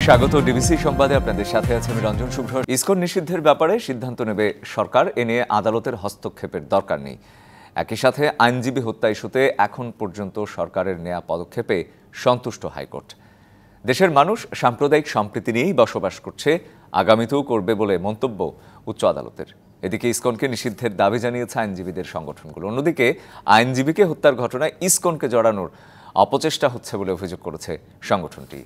স্বাগত ডিবিসি সংবাদে আপনাদের সাথে আছে আমি রঞ্জন শুভ্র। ইসকন নিষিদ্ধের ব্যাপারে সিদ্ধান্ত নেবে সরকার, এ নিয়ে আদালতের হস্তক্ষেপের দরকার নেই। একই সাথে আইনজীবী হত্যা ইস্যুতে এখন পর্যন্ত সরকারের নেয়া পদক্ষেপে সন্তুষ্ট হাইকোর্ট। দেশের মানুষ সাম্প্রদায়িক সম্প্রীতি নিয়েই বসবাস করছে, আগামীতেও করবে বলে মন্তব্য উচ্চ আদালতের। এদিকে ইসকনকে নিষিদ্ধের দাবি জানিয়েছে আইনজীবীদের সংগঠনগুলো। অন্যদিকে আইনজীবীকে হত্যার ঘটনায় ইসকনকে জড়ানোর অপচেষ্টা হচ্ছে বলে অভিযোগ করেছে সংগঠনটি।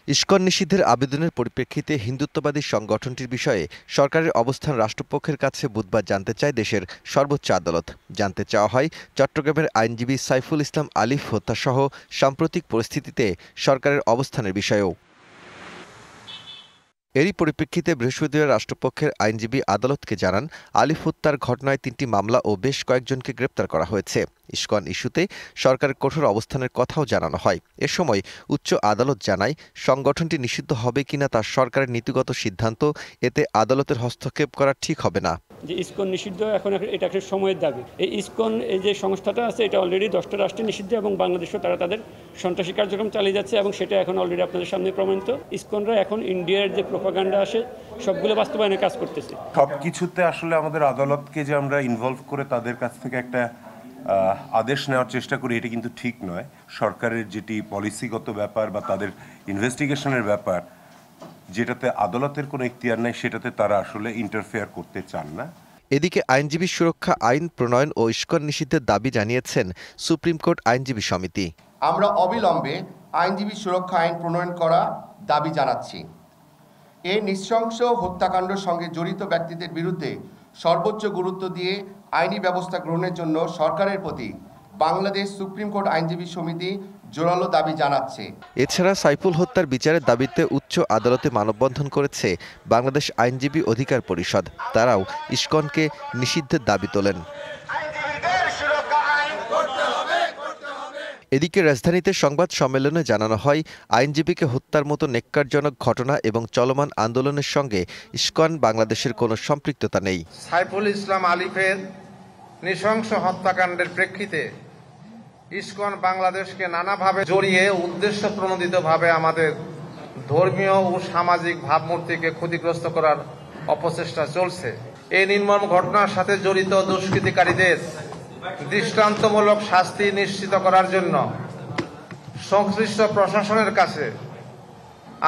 ইসকন নিষিদ্ধের আবেদনের পরিপ্রেক্ষিতে হিন্দুত্ববাদী সংগঠনটির বিষয়ে সরকারের অবস্থান রাষ্ট্রপক্ষের কাছে বুধবার জানতে চায় দেশের সর্বোচ্চ আদালত। জানতে চাওয়া হয় চট্টগ্রামের আইনজীবী সাইফুল ইসলাম আলিফ হত্যাসহ সাম্প্রতিক পরিস্থিতিতে সরকারের অবস্থানের বিষয়েও। এরই পরিপ্রেক্ষিতে বৃহস্পতিবার রাষ্ট্রপক্ষের আইনজীবী আদালতকে জানান, আলিফ হত্যার ঘটনায় 3টি মামলা ও বেশ কয়েকজনকে গ্রেপ্তার করা হয়েছে। ইসকন ইস্যুতে সরকারের কঠোর অবস্থানের কথাও জানানো হয়। এ সময় উচ্চ আদালত জানায়, সংগঠনটি নিষিদ্ধ হবে কিনা তা সরকারের নীতিগত সিদ্ধান্ত, এতে আদালতের হস্তক্ষেপ করা ঠিক হবে না। যে ইসকন নিষিদ্ধ এখন এটা একটা সময়ের দাবি। এই ইসকন এই যে সংস্থাটা আছে এটা অলরেডি 10টা রাষ্ট্রে নিষিদ্ধ এবং বাংলাদেশেও তারা তাদের সন্ত্রাসী কার্যক্রম চালিয়ে যাচ্ছে এবং সেটা এখন অলরেডি আপনাদের সামনে প্রমাণিত। ইসকনরা এখন ইন্ডিয়ার যে প্রোপাগান্ডা আসে সবগুলো বাস্তবায়নে কাজ করতেছে। সব কিছুতে আসলে আমাদের আদালতকে যে আমরা ইনভলভ করে তাদের কাছ থেকে একটা আদেশ নেওয়ার চেষ্টা করি, এটা কিন্তু ঠিক নয়। সরকারের যেটি পলিসিগত ব্যাপার বা তাদের ইনভেস্টিগেশনের ব্যাপার, যেটাতে আদালতের কোনো ইখতিয়ার নাই, সেটাতে তারা আসলে ইন্টারফেয়ার করতে চান না। এদিকে আইনজীবী সুরক্ষা আইন প্রণয়ন ও ইসকন নিষিদ্ধের দাবি জানিয়েছেন সুপ্রিম কোর্ট আইনজীবী সমিতি। আমরা অবিলম্বে আইনজীবী সুরক্ষা আইন প্রণয়ন করা দাবি জানাচ্ছি। এই নৃশংস হত্যাকাণ্ডের সঙ্গে জড়িত ব্যক্তিদের বিরুদ্ধে সর্বোচ্চ গুরুত্ব দিয়ে আইনি ব্যবস্থা গ্রহণের জন্য সরকারের প্রতি বাংলাদেশ সুপ্রিম কোর্ট আইনজীবী সমিতি জোরালো দাবি জানাচ্ছে। এছাড়া সাইফুল হত্যার বিচারের দাবিতে উচ্চ আদালতে মানববন্ধন করেছে বাংলাদেশ আইনজীবী অধিকার পরিষদ। তারাও ইসকনকে নিষিদ্ধের দাবি তোলেন। এদিকে রাজধানীতে সংবাদ সম্মেলনে জানানো হয়, আইনজীবীকে হত্যার মতো নেক্কারজনক ঘটনা এবং চলমান আন্দোলনের সঙ্গে ইসকন বাংলাদেশের কোনো সম্পৃক্ততা নেই। সাইফুল ইসলাম আলিফের নৃশংস হত্যাকাণ্ডের প্রেক্ষিতে ইসকন বাংলাদেশকে নানাভাবে জড়িয়ে উদ্দেশ্য প্রণোদিতভাবে আমাদের ধর্মীয় ও সামাজিক ভাবমূর্তিকে ক্ষতিগ্রস্ত করার অপচেষ্টা চলছে। এই নির্মম ঘটনার সাথে জড়িত দুষ্কৃতিকারীদের দৃষ্টান্তমূলক শাস্তি নিশ্চিত করার জন্য সংশ্লিষ্ট প্রশাসনের কাছে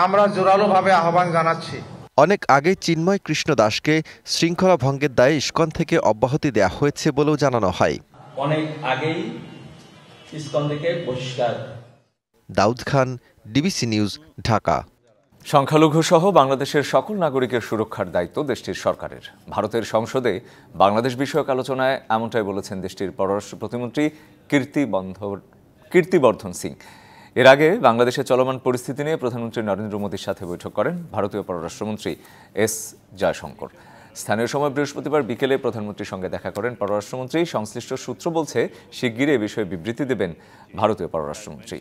আমরা জোরালোভাবে আহ্বান জানাচ্ছি। অনেক আগেই চিন্ময় কৃষ্ণ দাসকে শৃঙ্খলা ভঙ্গের দায়ে ইসকন থেকে অব্যাহতি দেওয়া হয়েছে বলেও জানানো হয়। অনেক আগেই ইসকন থেকে বহিষ্কার। Daud Khan, DBC news, Dhaka. সংখ্যালঘু সহ বাংলাদেশের সকল নাগরিকের সুরক্ষার দায়িত্ব দেশটির সরকারের। ভারতের সংসদে বাংলাদেশ বিষয়ক আলোচনায় এমনটাই বলেছেন দেশটির পররাষ্ট্র প্রতিমন্ত্রী কীর্তিবর্ধন সিং। এর আগে বাংলাদেশে চলমান পরিস্থিতি নিয়ে প্রধানমন্ত্রী নরেন্দ্র মোদীর সাথে বৈঠক করেন ভারতীয় পররাষ্ট্রমন্ত্রী এস জয়শঙ্কর। স্থানীয় সময় বৃহস্পতিবার বিকেলে প্রধানমন্ত্রীর সঙ্গে দেখা করেন পররাষ্ট্রমন্ত্রী। সংশ্লিষ্ট সূত্র বলছে, শিগগিরই এ বিষয়ে বিবৃতি দেবেন ভারতীয় পররাষ্ট্রমন্ত্রী।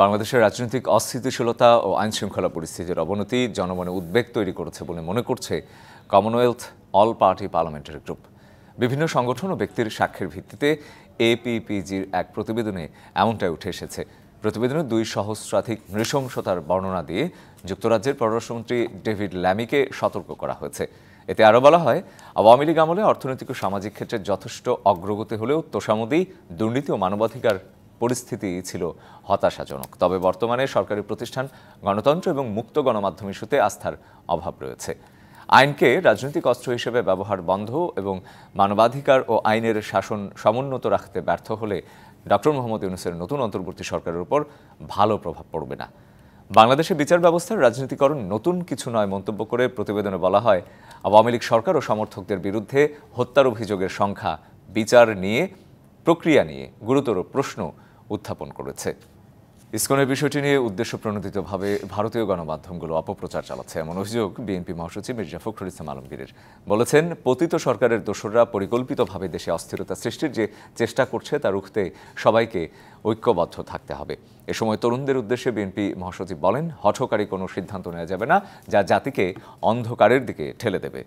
বাংলাদেশের রাজনৈতিক অস্থিতিশীলতা ও আইনশৃঙ্খলা পরিস্থিতির অবনতি জনমনে উদ্বেগ তৈরি করেছে বলে মনে করছে Commonwealth all party parliamentary group. বিভিন্ন সংগঠন ও ব্যক্তির সাক্ষ্যের ভিত্তিতে এপিপিজির এক প্রতিবেদনে এমনটাই উঠে এসেছে। প্রতিবেদনে 2 সহস্রাধিক নৃশংসতার বর্ণনা দিয়ে যুক্তরাজ্যের পররাষ্ট্রমন্ত্রী ডেভিড ল্যামিকে সতর্ক করা হয়েছে। এতে আরও বলা হয়, আওয়ামী লীগ আমলে অর্থনৈতিক ও সামাজিক ক্ষেত্রে যথেষ্ট অগ্রগতি হলেও তোষামোদী, দুর্নীতি ও মানবাধিকার পরিস্থিতি ছিল হতাশাজনক। তবে বর্তমানে সরকারি প্রতিষ্ঠান, গণতন্ত্র এবং মুক্ত গণমাধ্যম ইস্যুতে আস্থার অভাব রয়েছে। আইনকে রাজনৈতিক অস্ত্র হিসেবে ব্যবহার বন্ধ এবং মানবাধিকার ও আইনের শাসন সমুন্নত রাখতে ব্যর্থ হলে ডক্টর মোহাম্মদ ইউনূসের নতুন অন্তর্বর্তী সরকারের উপর ভালো প্রভাব পড়বে না। বাংলাদেশের বিচার ব্যবস্থার রাজনীতিকরণ নতুন কিছু নয় মন্তব্য করে প্রতিবেদনে বলা হয়, আওয়ামী লীগ সরকার ও সমর্থকদের বিরুদ্ধে হত্যার অভিযোগের সংখ্যা, বিচার নিয়ে, প্রক্রিয়া নিয়ে গুরুতর প্রশ্ন উত্থাপন করেছে। ইসকনের বিষয়টি নিয়ে উদ্দেশ্যপ্রণোদিতভাবে ভারতীয় গণমাধ্যমগুলো অপপ্রচার চালাচ্ছে, এমন অভিযোগ বিএনপি মহাসচিব মির্জা ফখরুল ইসলাম আলমগীরের। বলেছেন, পতিত সরকারের দোসররা পরিকল্পিতভাবে দেশে অস্থিরতা সৃষ্টির যে চেষ্টা করছে তা রুখতে সবাইকে ঐক্যবদ্ধ থাকতে হবে। এ সময় তরুণদের উদ্দেশ্যে বিএনপি মহাসচিব বলেন, হঠকারী কোনো সিদ্ধান্ত নেওয়া যাবে না যা জাতিকে অন্ধকারের দিকে ঠেলে দেবে।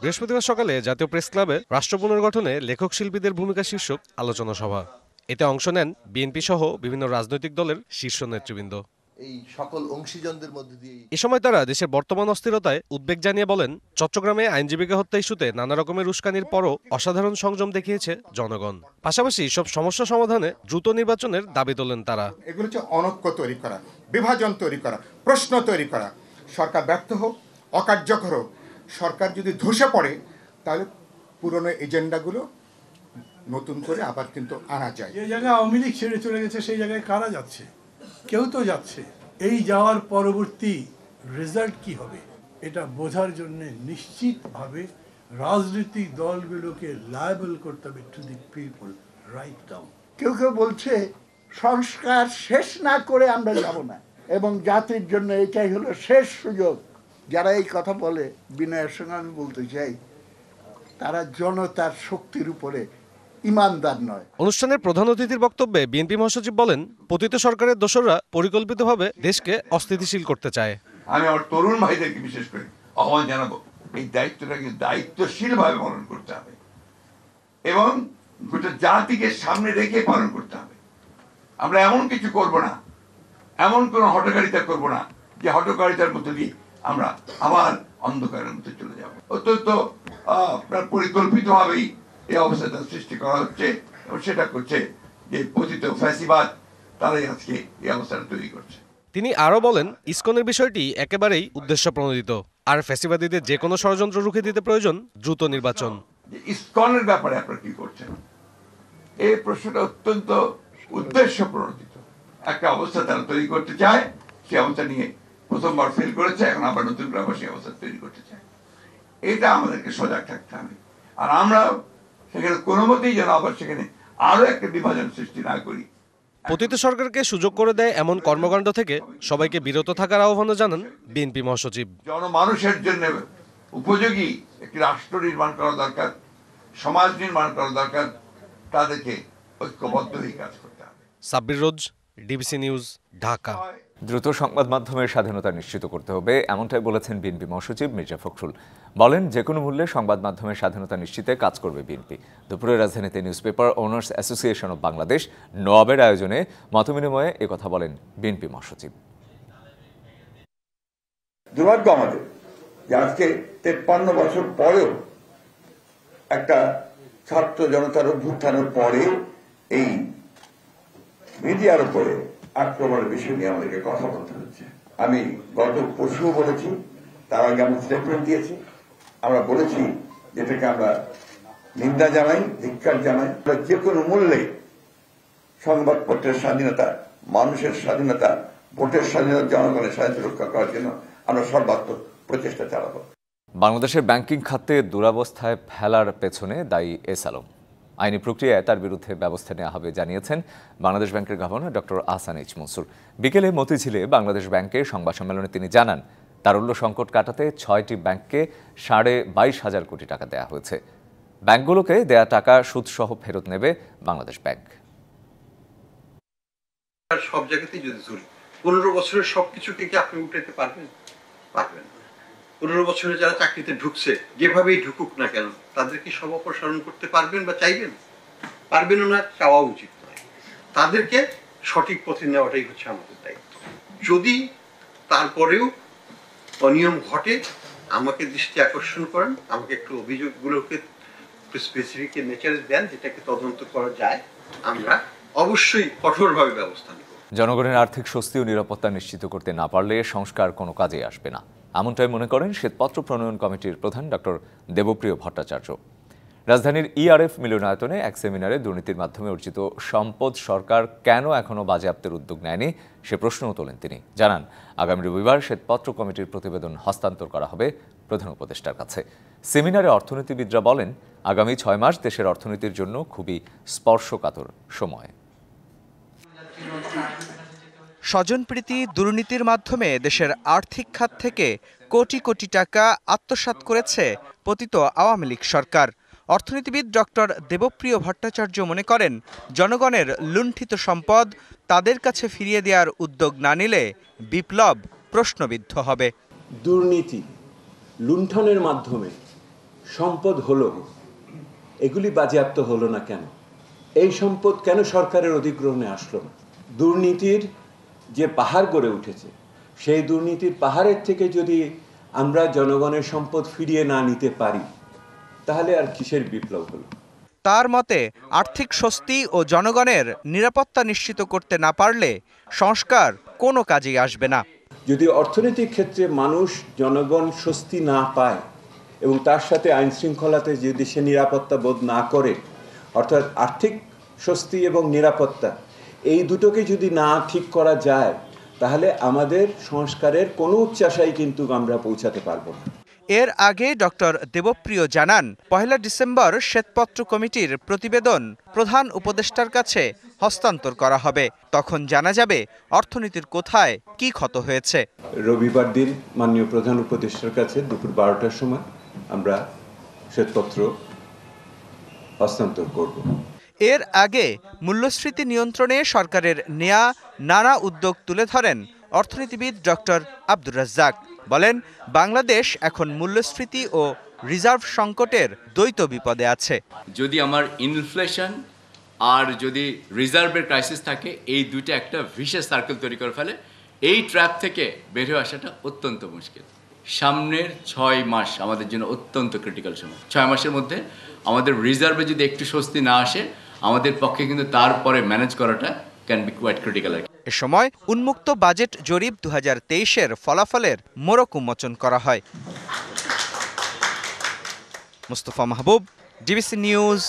বৃহস্পতিবার সকালে জাতীয় প্রেস ক্লাবে রাষ্ট্র পুনর্গঠনে লেখক শিল্পীদের ভূমিকা শীর্ষক আলোচনা সভা। এতে অংশ নেন বিএনপি সহ বিভিন্ন রাজনৈতিক দলের শীর্ষ নেতৃবৃন্দ। এই সকল অংশীজনদের মধ্যে দিয়ে এ সময় তারা দেশের বর্তমান অস্থিরতায় উদ্বেগ জানিয়ে বলেন, চট্টগ্রামে আইনজীবীকে হত্যা ইস্যুতে নানা রকমের উস্কানির পরও অসাধারণ সংযম দেখিয়েছে জনগণ। পাশাপাশি সব সমস্যা সমাধানে দ্রুত নির্বাচনের দাবি তোলেন তারা। এগুলো হচ্ছে অনৈক্য তৈরি করা, বিভাজন তৈরি করা, প্রশ্ন তৈরি করা। সরকার ব্যর্থ হোক, অকার্যকর হোক, সরকার যদি ধসে পড়ে তাহলে পুরনো এজেন্ডাগুলো নতুন করে আবার কিন্তু আনা যায়। যে জায়গায় আওয়ামী লীগ ছেড়ে চলে গেছে সেই জায়গায় কারা যাচ্ছে? কেউ তো যাচ্ছে। এই যাওয়ার পরবর্তী রেজাল্ট কি হবে এটা বোঝার জন্য নিশ্চিতভাবে রাজনৈতিক দলগুলোকে লায়াবল করতে হবে to the people write down. কেউ কেউ বলছে সংস্কার শেষ না করে আমরা যাব না, এবং জাতির জন্য এটাই হলো শেষ সুযোগ। যারা এই কথা বলে, বিনয়ের সঙ্গে আমি বলতে চাই, তারা জনতার শক্তির উপরে ইমানদার নয়। অনুষ্ঠানের প্রধান অতিথির বক্তব্যে বিএনপি মহাসচিব বলেন, পতিত সরকারের দোসররা পরিকল্পিতভাবে দেশকে অস্থিতিশীল করতে চায়। আমি আমার তরুণ ভাইদেরকে বিশেষ করে আহ্বান জানাবো, এই দায়িত্বটাকে দায়িত্বশীল ভাবে পালন করতে হবে এবং গোটা জাতিকে সামনে রেখে পালন করতে হবে। আমরা এমন কিছু করব না, এমন কোন হঠকারিতা করব না যে হঠকারিতার মধ্যে দিয়ে আমরা আবার অন্ধকারের মধ্যে চলে যাব। অত্যন্ত পরিকল্পিত ভাবেই এই অবস্থাটা সৃষ্টি করা হচ্ছে এবং সেটা করছে যে পতিত ফ্যাসিবাদ, তারাই আজকে এই অবস্থাটা তৈরি করছে। তিনি আরো বলেন, ইসকনের বিষয়টি একেবারেই উদ্দেশ্য প্রণোদিত, আর ফ্যাসিবাদীদের যে কোনো ষড়যন্ত্র রুখে দিতে প্রয়োজন দ্রুত নির্বাচন। ইসকনের ব্যাপারে আপনারা কি করছেন, এই প্রশ্নটা অত্যন্ত উদ্দেশ্য প্রণোদিত একটা অবস্থা তারা তৈরি করতে চায়। সেই অবস্থা নিয়ে প্রথমবার ফেল করেছে, এখন আবার নতুন করে আবার সেই অবস্থা তৈরি করতে চায়। এটা আমাদেরকে সজাগ থাকতে হবে, আর আমরা সেখানে কোনো মতেই যেন আবার সেখানে আরো একটা বিভাজন সৃষ্টি না করি। পতিত সরকারকে সুযোগ করে দেয় এমন কর্মকাণ্ড থেকে সবাইকে বিরত থাকার আহ্বানও জানান বিএনপি মহাসচিব। জনমানুষের জন্য উপযোগী একটি রাষ্ট্র নির্মাণ করা দরকার, সমাজ নির্মাণ করা দরকার, তাদেরকে ঐক্যবদ্ধ হয়ে কাজ করতে হবে। সাব্বির রোজ, ডিবিসি নিউজ, ঢাকা। দ্রুত সংবাদ মাধ্যমের স্বাধীনতা নিশ্চিত করতে হবে, এমনটাই বলেছেন বিএনপি মহাসচিব মির্জা ফখরুল। বলেন, যে কোনো মূল্যে সংবাদ মাধ্যমের স্বাধীনতা নিশ্চিতে কাজ করবে বিএনপি। দুপুরে রাজধানীতে news paper owners association of Bangladesh নোয়াবের আয়োজনে মতবিনিময়ে একথা বলেন বিএনপি মহাসচিব। দুর্ভাগ্য আমাদের যে আজকে 53 বছর পরেও একটা ছাত্র জনতার অভ্যুত্থানের পরে এই মিডিয়ার উপরে আক্রমণের বিষয় নিয়ে আমাদেরকে কথা বলতে হচ্ছে। আমি গত পরশুও বলেছি, তার আগে আমরা স্টেটমেন্ট দিয়েছি, আমরা বলেছি যেটাকে আমরা নিন্দা জানাই, ধিক্কার জানাই। যে কোনো মূল্যে সংবাদপত্রের স্বাধীনতা, মানুষের স্বাধীনতা, ভোটের স্বাধীনতা, জনগণের স্বাধীনতা রক্ষা করার জন্য আমরা সর্বাত্মক প্রচেষ্টা চালাবো। বাংলাদেশের ব্যাংকিং খাতে দুরবস্থায় ফেলার পেছনে দায়ী এস আলম। আইনি প্রক্রিয়ায় তার বিরুদ্ধে ব্যবস্থা নেওয়া হবে জানিয়েছেন বাংলাদেশ ব্যাংকের governor doctor Ahsan H Mansur. বিকেলে মতিঝিলে বাংলাদেশ ব্যাংকের সংবাদ সম্মেলনে তিনি জানান, তারল্য সংকট কাটাতে 6টি ব্যাংককে 22,500 কোটি টাকা দেওয়া হয়েছে। ব্যাংকগুলোকে দেয়া টাকা সুদসহ ফেরত নেবে বাংলাদেশ ব্যাংক। সব জায়গাতেই যদি ধরি 15 বছরের সবকিছুকে কি আপনি উঠাতে পারবেন? পারবেন না। 15 বছরে যারা চাকরিতে ঢুকছে, যেভাবেই ঢুকুক না কেন, তাদের কি সব অপসারণ করতে পারবেন বা চাইবেন? পারবেনও না, চাওয়া উচিত নয়। তাদেরকে সঠিক পথে নেওয়াটাই হচ্ছে আমাদের দায়িত্ব। যদি তারপরেও অনিয়ম ঘটে, আমাকে দৃষ্টি আকর্ষণ করেন, আমাকে একটু অভিযোগগুলোকে স্পেসিফিক নেচারে দেন, যেটাকে তদন্ত করা যায়, আমরা অবশ্যই কঠোরভাবে ব্যবস্থা নেব। জনগণের আর্থিক স্বস্তি ও নিরাপত্তা নিশ্চিত করতে না পারলে সংস্কার কোনো কাজে আসবে না, এমনটাই মনে করেন শ্বেতপত্র প্রণয়ন কমিটির প্রধান ডক্টর দেবপ্রিয় ভট্টাচার্য। রাজধানীর ইআরএফ মিলনায়তনে এক সেমিনারে দুর্নীতির মাধ্যমে অর্জিত সম্পদ সরকার কেন এখনও বাজেয়াপ্তের উদ্যোগ নেয়নি সে প্রশ্নও তোলেন তিনি। জানান, আগামী রবিবার শ্বেতপত্র কমিটির প্রতিবেদন হস্তান্তর করা হবে প্রধান উপদেষ্টার কাছে। সেমিনারে অর্থনীতিবিদরা বলেন, আগামী 6 মাস দেশের অর্থনীতির জন্য খুবই স্পর্শকাতর সময়। স্বজনপ্রীতি দুর্নীতির মাধ্যমে দেশের আর্থিক খাত থেকে কোটি কোটি টাকা আত্মসাৎ করেছে পতিত আওয়ামী লীগ সরকার। অর্থনীতিবিদ ডক্টর দেবপ্রিয় ভট্টাচার্য মনে করেন, জনগণের লুণ্ঠিত সম্পদ তাদের কাছে ফিরিয়ে দেওয়ার উদ্যোগ না নিলে বিপ্লব প্রশ্নবিদ্ধ হবে। দুর্নীতি লুণ্ঠনের মাধ্যমে সম্পদ হলো, এগুলি বাজেয়াপ্ত হলো না কেন? এই সম্পদ কেন সরকারের অধিগ্রহণে আসলো না? দুর্নীতির যে পাহাড় গড়ে উঠেছে, সেই দুর্নীতির পাহাড়ের থেকে যদি আমরা জনগণের সম্পদ ফিরিয়ে না নিতে পারি, তাহলে আর কিসের বিপ্লব হলো? তার মতে আর্থিক স্বস্তি ও জনগণের নিরাপত্তা নিশ্চিত করতে না পারলে সংস্কার কোনো কাজেই আসবে না। যদি অর্থনৈতিক ক্ষেত্রে মানুষ, জনগণ স্বস্তি না পায় এবং তার সাথে আইন শৃঙ্খলাতে যদি সে নিরাপত্তা বোধ না করে, অর্থাৎ আর্থিক স্বস্তি এবং নিরাপত্তা এই দুটোকে যদি না ঠিক করা যায়, তাহলে আমাদের সংস্কারের কোনো উচ্চাশাই কিন্তু আমরা পৌঁছাতে পারবো না। এর আগে ডক্টর দেবপ্রিয় জানান, ১ ডিসেম্বর শ্বেতপত্র কমিটির প্রতিবেদন প্রধান উপদেষ্টার কাছে হস্তান্তর করা হবে। তখন জানা যাবে অর্থনীতির কোথায় কি ক্ষত হয়েছে। রবিবার দিন মাননীয় প্রধান উপদেষ্টার কাছে দুপুর 12টার সময় আমরা শ্বেতপত্র হস্তান্তর করব। এর আগে মূল্যস্ফীতি নিয়ন্ত্রণে সরকারের নেয়া নানা উদ্যোগ তুলে ধরেন অর্থনীতিবিদ ডক্টর আব্দুর রাজ্জাক। বলেন, বাংলাদেশ এখন মূল্যস্ফীতি ও রিজার্ভ সংকটের দ্বৈত বিপদে আছে। যদি আমার ইনফ্লেশন আর যদি রিজার্ভের ক্রাইসিস থাকে, এই দুইটা একটা ভিশাস সার্কেল তৈরি করে ফেলে। এই ট্র্যাপ থেকে বের হয়ে আসাটা অত্যন্ত মুশকিল। সামনের 6 মাস আমাদের জন্য অত্যন্ত ক্রিটিক্যাল সময়। 6 মাসের মধ্যে আমাদের রিজার্ভে যদি একটু স্বস্তি না আসে, আমাদের পক্ষে কিন্তু তারপরে ম্যানেজ করাটা ক্যান বি কোয়াইট ক্রিটিক্যাল। এ সময় উন্মুক্ত বাজেট জরিপ 2023-এর ফলাফলের মোড়ক উন্মোচন করা হয়। মুস্তফা মাহবুব, ডিবিসি নিউজ,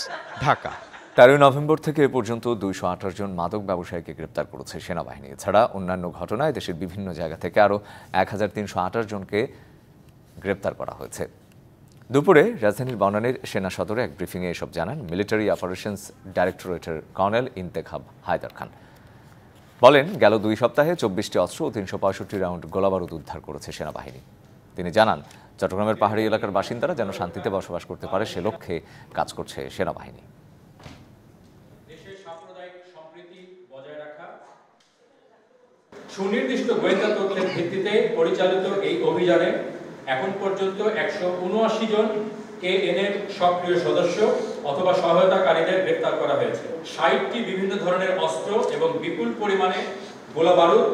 ঢাকা। 13 নভেম্বর থেকে এ পর্যন্ত 228 জন মাদক ব্যবসায়ীকে গ্রেপ্তার করেছে সেনাবাহিনী। এছাড়া অন্যান্য ঘটনায় দেশের বিভিন্ন জায়গা থেকে আরও 1328 জনকে গ্রেপ্তার করা হয়েছে। দুপুরে রাজধানীর বনানীর সেনা সদরে এক ব্রিফিংয়ে এসব জানান মিলিটারি অপারেশনস ডাইরেক্টরেটের কর্নেল ইন্তেখাব হায়দার খান। বলেন, গেল 2 সপ্তাহে 24টি অস্ত্র ও 365 রাউন্ড গোলাবারুদ উদ্ধার করেছে সেনাবাহিনী। তিনি জানান, চট্টগ্রামের পাহাড়ি এলাকার বাসিন্দারা যেন শান্তিতে বসবাস করতে পারে, সে লক্ষ্যে কাজ করছে সেনাবাহিনী। সুনির্দিষ্ট গোয়েন্দা তথ্যের ভিত্তিতে পরিচালিত এই অভিযানে এখন পর্যন্ত 179 জন কেএনএর সক্রিয় সদস্য অথবা সহায়তাকারীদের গ্রেফতার করা হয়েছে। 60টি বিভিন্ন ধরনের অস্ত্র এবং বিপুল পরিমাণে গোলাবারুদ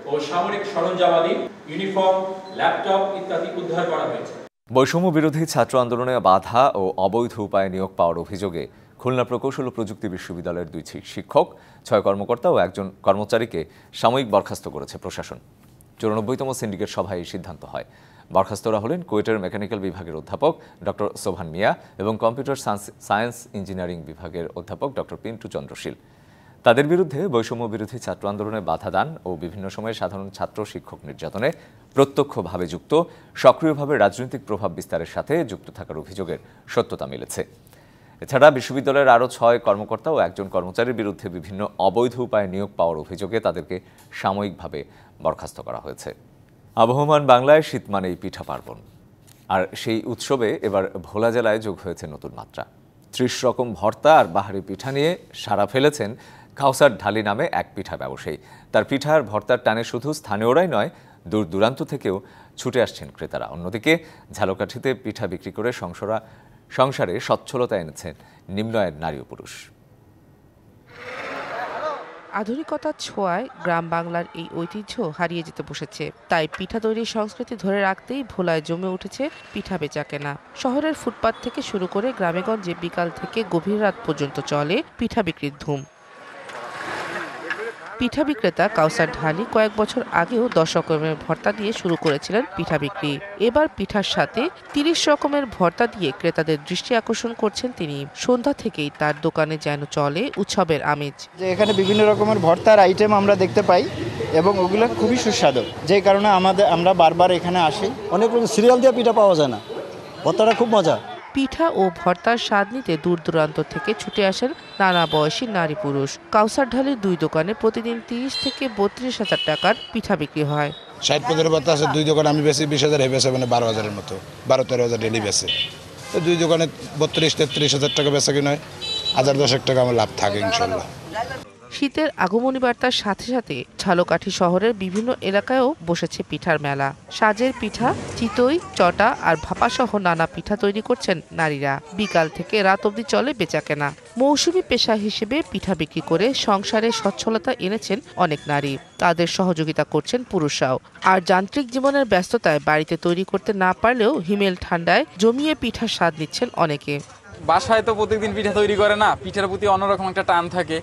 ও সামরিক সরঞ্জামাদি, ইউনিফর্ম, ল্যাপটপ ইত্যাদি উদ্ধার করা হয়েছে। বৈষম্য বিরোধী ছাত্র আন্দোলনে বাধা ও অবৈধ উপায়ে নিয়োগ পাওয়ার অভিযোগে খুলনা প্রকৌশল ও প্রযুক্তি বিশ্ববিদ্যালয়ের 2 শিক্ষক, 6 কর্মকর্তা ও 1 কর্মচারীকে সাময়িক বরখাস্ত করেছে প্রশাসন। 94তম সিন্ডিকেট সভায় এই সিদ্ধান্ত হয়। বরখাস্তরা হলেন কুয়েটের মেকানিক্যাল বিভাগের অধ্যাপক ডক্টর সোভান মিয়া এবং কম্পিউটার সায়েন্স ইঞ্জিনিয়ারিং বিভাগের অধ্যাপক ডক্টর পিন্টু চন্দ্রশীল। তাদের বিরুদ্ধে বৈষম্য বিরোধী ছাত্র আন্দোলনে বাধা দান ও বিভিন্ন সময়ে সাধারণ ছাত্র শিক্ষক নির্যাতনে প্রত্যক্ষভাবে যুক্ত, সক্রিয়ভাবে রাজনৈতিক প্রভাব বিস্তারের সাথে যুক্ত থাকার অভিযোগের সত্যতা মিলেছে। এছাড়া বিশ্ববিদ্যালয়ের আরও 6 কর্মকর্তা ও 1 কর্মচারীর বিরুদ্ধে বিভিন্ন অবৈধ উপায়ে নিয়োগ পাওয়ার অভিযোগে তাদেরকে সাময়িকভাবে বরখাস্ত করা হয়েছে। আবহমান বাংলায় শীত মানেই পিঠা পার্বণ, আর সেই উৎসবে এবার ভোলা জেলায় যোগ হয়েছে নতুন মাত্রা। 30 রকম ভর্তা আর বাহারি পিঠা নিয়ে সাড়া ফেলেছেন কাউসার ঢালি নামে এক পিঠা ব্যবসায়ী। তার পিঠা আর ভর্তার টানে শুধু স্থানীয়রাই নয়, দূর দূরান্ত থেকেও ছুটে আসছেন ক্রেতারা। অন্যদিকে ঝালকাঠিতে পিঠা বিক্রি করে সংসারে সচ্ছলতা এনেছেন নিম্ন আয়ের নারী ও পুরুষ। আধুনিকতার ছোঁয়ায় গ্রাম বাংলার এই ঐতিহ্য হারিয়ে যেতে বসেছে। তাই পিঠা তৈরির সংস্কৃতি ধরে রাখতেই ভোলায় জমে উঠেছে পিঠা বেচা কেনা। শহরের ফুটপাত থেকে শুরু করে গ্রামেগঞ্জে বিকাল থেকে গভীর রাত পর্যন্ত চলে পিঠা বিক্রির ধুম। পিঠা বিক্রেতা কাউসার ঢালি কয়েক বছর আগেও 10 রকমের ভর্তা দিয়ে শুরু করেছিলেন পিঠা বিক্রি। এবার পিঠার সাথে 30 রকমের ভর্তা দিয়ে ক্রেতাদের দৃষ্টি আকর্ষণ করছেন তিনি। সন্ধ্যা থেকেই তার দোকানে যেন চলে উৎসবের আমেজ। যে এখানে বিভিন্ন রকমের ভর্তার আইটেম আমরা দেখতে পাই এবং ওগুলো খুবই সুস্বাদু, যে কারণে আমরা বারবার এখানে আসি। অনেক রকম সিরিয়াল দিয়ে পিঠা পাওয়া যায় না, ভর্তাটা খুব মজা। পিঠা ও ভর্তার স্বাদ নিতে দূর দূরান্ত থেকে ছুটে আসেন নানা বয়সী নারী পুরুষ। কাউসার ঢালির 2 দোকানে প্রতিদিন 30 থেকে 32,000 টাকার পিঠা বিক্রি হয়। 60-15 ভর্তা আছে, 2 দোকানে আমি বেশি 20,000 বেচে, মানে 12,000-এর মতো, 12-13,000 ডেলি বেচে। তো 2 দোকানে 32-33,000 টাকা বেচা কিনা হয়, 1,000-10,000 টাকা আমার লাভ থাকে ইনশাল্লাহ। শীতের আগমনী বার্তার সাথে সাথে ঝালকাঠি শহরের বিভিন্ন এলাকায়ও বসেছে পিঠার মেলা। সাজের পিঠা, চিতই, চটা আর ভাপাসহ নানা পিঠা তৈরি করছেন নারীরা। বিকাল থেকে রাত অবধি চলে বেচাকেনা। মৌসুমী পেশা হিসেবে পিঠা বিক্রি করে সংসারে সচ্ছলতা এনেছেন অনেক নারী। তাদের সহযোগিতা করছেন পুরুষরাও। আর যান্ত্রিক জীবনের ব্যস্ততায় বাড়িতে তৈরি করতে না পারলেও হিমেল ঠান্ডায় জমিয়ে পিঠার স্বাদ নিচ্ছেন অনেকে। বাসায় তো প্রত্যেকদিন পিঠা তৈরি করে না, পিঠার প্রতি অন্যরকম একটা টান থাকে,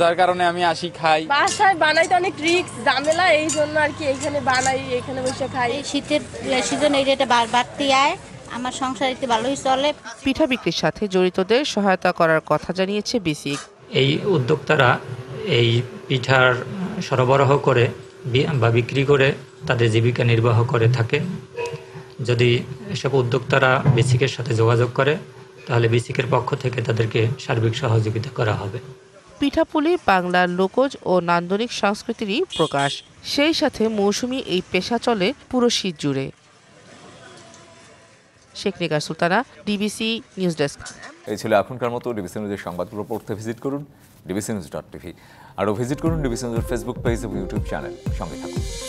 যার কারণে আমি আসি, খাই। বাসায় বানাইতে অনেক রিস্ক ঝামেলা, এই জন্য আর কি এইখানে বানাই, এখানে বসে খাই। শীতের সিজনে এটা বাড়তি আয়, আমার সংসার এতে ভালোই চলে। পিঠা বিক্রির সাথে জড়িতদের সহায়তা করার কথা জানিয়েছে বিসিক। এই উদ্যোক্তারা এই পিঠার সরবরাহ করে বা বিক্রি করে তাদের জীবিকা নির্বাহ করে থাকে। যদি এসব উদ্যোক্তারা বিসিকের সাথে যোগাযোগ করে তাহলে বিসিকের পক্ষ থেকে তাদেরকে সার্বিক সহযোগিতা করা হবে। পিঠাপুলি বাংলার লোকজ ও নান্দনিক সংস্কৃতিরই প্রকাশ। সেই সাথে মৌসুমী এই পেশা চলে পুরো শীত জুড়ে। Sheikh Nigar Sultana, DBC news desk. এই ছিল এখনকার মতো। ডিবিসি নিউজের সংবাদগুলো পড়তে ভিজিট করুন dbcnews.tv, আরও ভিজিট করুন ডিবিসি নিউজের ফেসবুক পেজ এবং ইউটিউব চ্যানেল। সঙ্গে থাকুন।